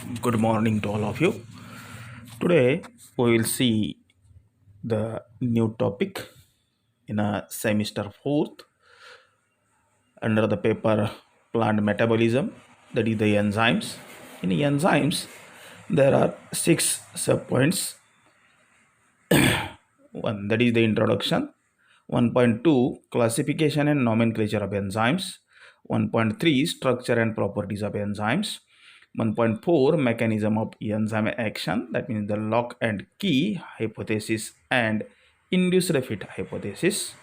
Good morning to all of you. Today we will see the new topic in a semester fourth under the paper plant metabolism, that is the enzymes. In enzymes, there are six subpoints. One, that is the introduction. 1.2, classification and nomenclature of enzymes. 1.3, structure and properties of enzymes. 1.4, mechanism of enzyme action, that means the lock and key hypothesis and induced fit hypothesis.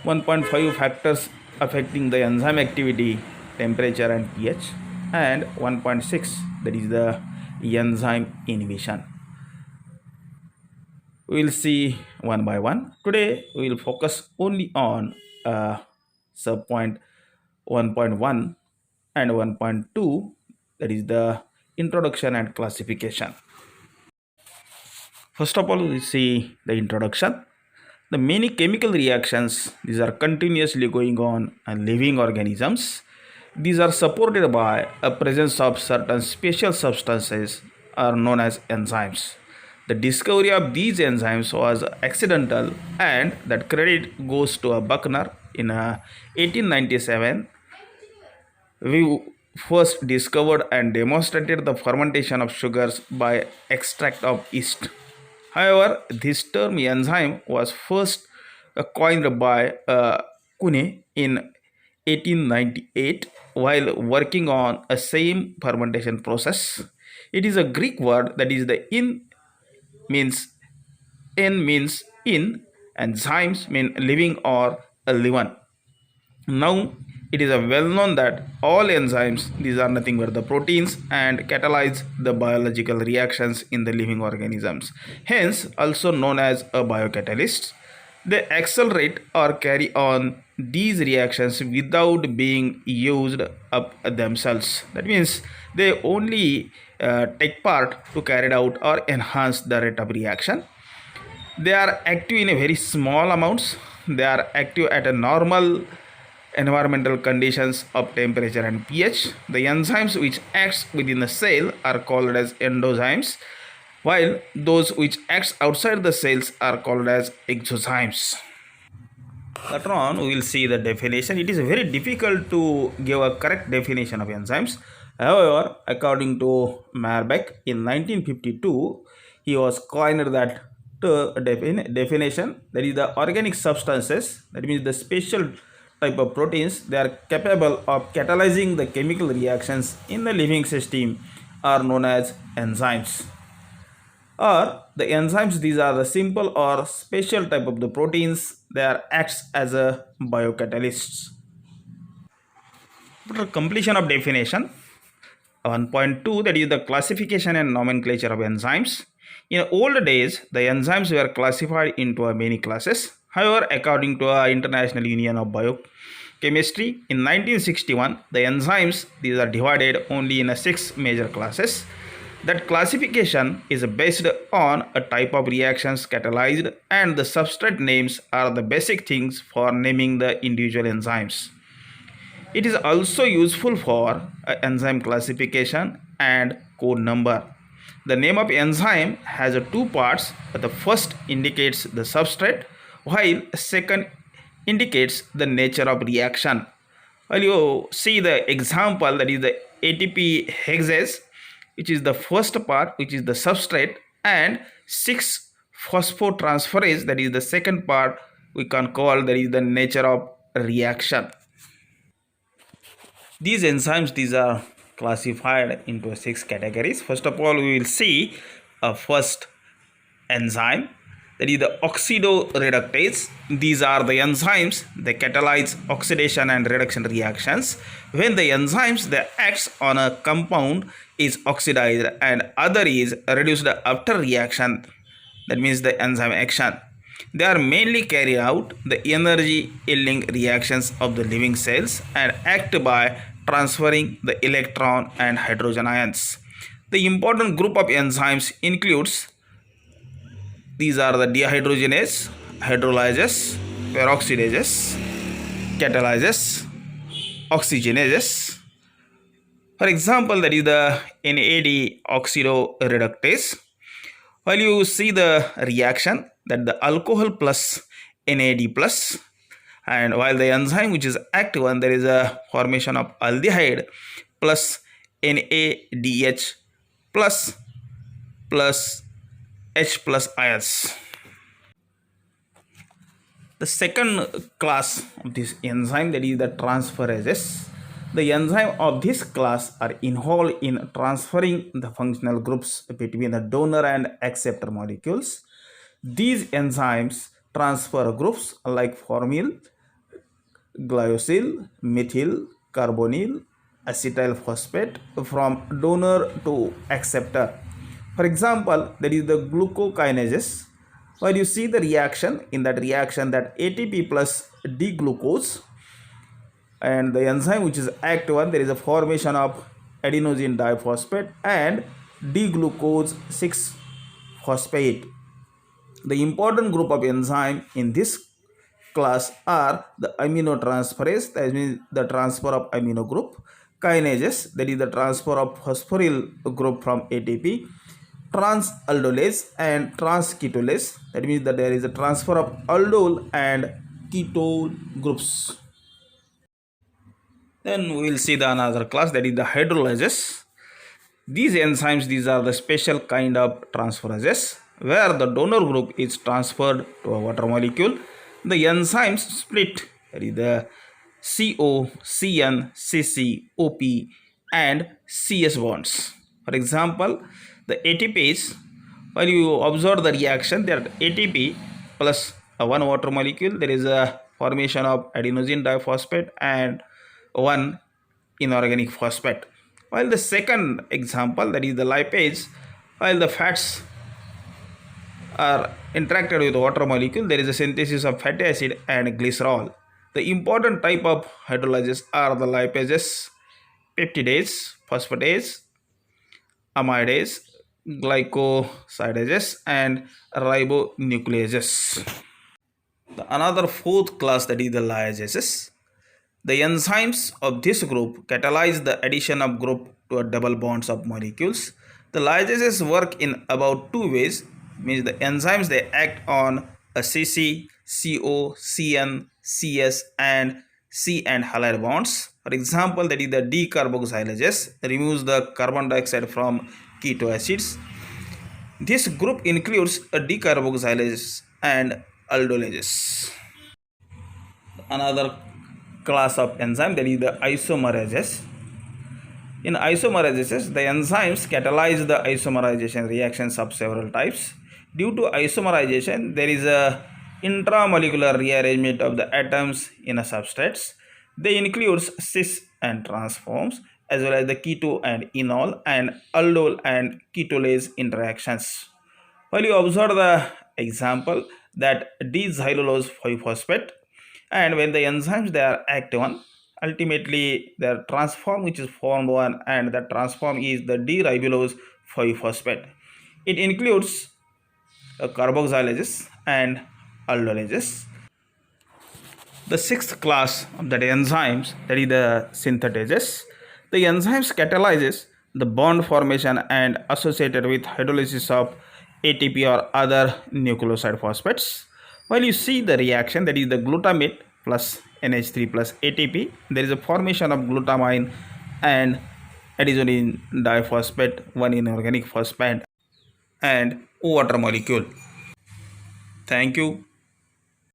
1.5, factors affecting the enzyme activity, temperature and pH. And 1.6, that is the enzyme inhibition. We will see one by one. Today we will focus only on subpoint 1.1 and 1.2, that is the introduction and classification. First of all, we see the introduction. The many chemical reactions, these are continuously going on in living organisms. These are supported by a presence of certain special substances are known as enzymes. The discovery of these enzymes was accidental, and that credit goes to a Buckner in 1897. We first discovered and demonstrated the fermentation of sugars by extract of yeast. However, this term enzyme was first coined by Kuhne in 1898 while working on a same fermentation process. It is a Greek word, that is the means means in, and zymes mean living or a leaven. Now it is a well known that all enzymes, these are nothing but the proteins, and catalyze the biological reactions in the living organisms, hence also known as a biocatalyst. They accelerate or carry on these reactions without being used up themselves. That means they only take part to carry it out or enhance the rate of reaction. They are active in a very small amounts. They are active at a normal environmental conditions of temperature and pH. The enzymes which acts within the cell are called as endozymes, while those which acts outside the cells are called as exozymes. Later on we will see the definition. It is very difficult to give a correct definition of enzymes. However, according to Marbeck in 1952, he was coined that definition, that is the organic substances, that means the special type of proteins, they are capable of catalyzing the chemical reactions in the living system are known as enzymes. Or the enzymes, these are the simple or special type of the proteins, they are acts as a biocatalysts. After completion of definition, 1.2, that is the classification and nomenclature of enzymes. In old days, the enzymes were classified into many classes. However, according to the International Union of Biochemistry, in 1961, the enzymes, these are divided only in 6 major classes. That classification is based on a type of reactions catalyzed, and the substrate names are the basic things for naming the individual enzymes. It is also useful for enzyme classification and code number. The name of enzyme has two parts. The first indicates the substrate, while second indicates the nature of reaction. While you see the example, that is the ATP hexase, which is the first part, which is the substrate, and 6-phosphotransferase, that is the second part, we can call, that is the nature of reaction. These enzymes, these are classified into 6 categories. First of all, we will see a first enzyme, that is the oxidoreductase. These are the enzymes, they catalyze oxidation and reduction reactions. When the enzymes, they acts on a compound is oxidized and other is reduced after reaction, that means the enzyme action. They are mainly carry out the energy yielding reactions of the living cells and act by transferring the electron and hydrogen ions. The important group of enzymes includes, these are the dehydrogenase, hydrolyzase, peroxidases, catalyzes, oxygenases, For example, that is the NAD oxidoreductase. While you see the reaction that the alcohol plus NAD plus, and while the enzyme which is active one, there is a formation of aldehyde plus NADH plus plus H plus ions. The second class of this enzyme, that is the transferases. The enzyme of this class are involved in transferring the functional groups between the donor and acceptor molecules. These enzymes transfer groups like formyl, glyosyl, methyl, carbonyl, acetyl phosphate from donor to acceptor. For example, that is the glucokinase. While you see the reaction, in that reaction that ATP plus D-glucose and the enzyme which is active one, there is a formation of adenosine diphosphate and D-glucose 6-phosphate. The important group of enzyme in this class are the aminotransferase, that means the transfer of amino group, kinases, that is the transfer of phosphoryl group from ATP, transaldolase and transketolase, that means that there is a transfer of aldol and ketone groups. Then we will see the another class, that is the hydrolases. These enzymes, these are the special kind of transferases where the donor group is transferred to a water molecule. The enzymes split, that is the CO, CN, CC, OP and CS bonds. For example, the ATPase, while you observe the reaction, that ATP plus one water molecule, there is a formation of adenosine diphosphate and one inorganic phosphate. While the second example, that is the lipase, while the fats are interacted with the water molecule, there is a synthesis of fatty acid and glycerol. The important type of hydrolysis are the lipases, peptidase, phosphatase, amidase, glycosidases and ribonucleases. Another fourth class, that is the lyases. The enzymes of this group catalyze the addition of group to a double bonds of molecules. The lyases work in about two ways, means the enzymes they act on a CC, CO, CN, CS and C and halide bonds. For example, that is the decarboxylase removes the carbon dioxide from keto acids. This group includes a decarboxylase and aldolases. Another class of enzyme, that is the isomerases. In isomerases, the enzymes catalyze the isomerization reactions of several types. Due to isomerization, there is a intramolecular rearrangement of the atoms in a substrates. They include cis and transforms as well as the keto and enol and aldol and ketolase interactions. While you observe the example that D-xylulose 5-phosphate, and when the enzymes they are active on, ultimately the transform which is formed one, and the transform is the D-ribulose 5-phosphate. It includes carboxylases and aldolases. The sixth class of the enzymes, that is the synthetases. The enzymes catalyzes the bond formation and associated with hydrolysis of ATP or other nucleoside phosphates. While you see the reaction, that is the glutamate plus NH3 plus ATP, there is a formation of glutamine and adenosine diphosphate, one inorganic phosphate and water molecule. Thank you.